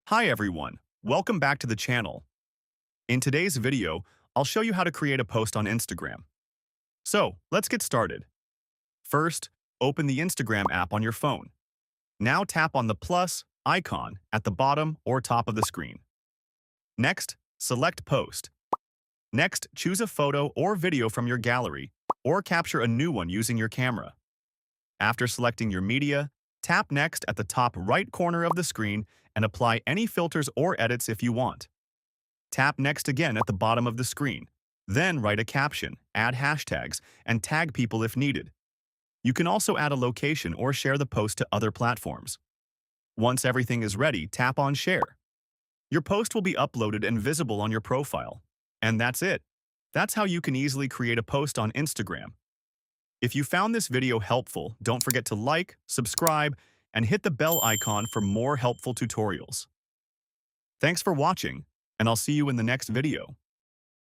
Hi everyone, welcome back to the channel. In today's video, I'll show you how to create a post on Instagram. So, let's get started. First, open the Instagram app on your phone. Now tap on the plus icon at the bottom or top of the screen. Next, select Post. Next, choose a photo or video from your gallery, or capture a new one using your camera. After selecting your media, tap Next at the top right corner of the screen and apply any filters or edits if you want. Tap Next again at the bottom of the screen. Then write a caption, add hashtags, and tag people if needed. You can also add a location or share the post to other platforms. Once everything is ready, tap on Share. Your post will be uploaded and visible on your profile. And that's it. That's how you can easily create a post on Instagram. If you found this video helpful, don't forget to like, subscribe, and hit the bell icon for more helpful tutorials. Thanks for watching, and I'll see you in the next video.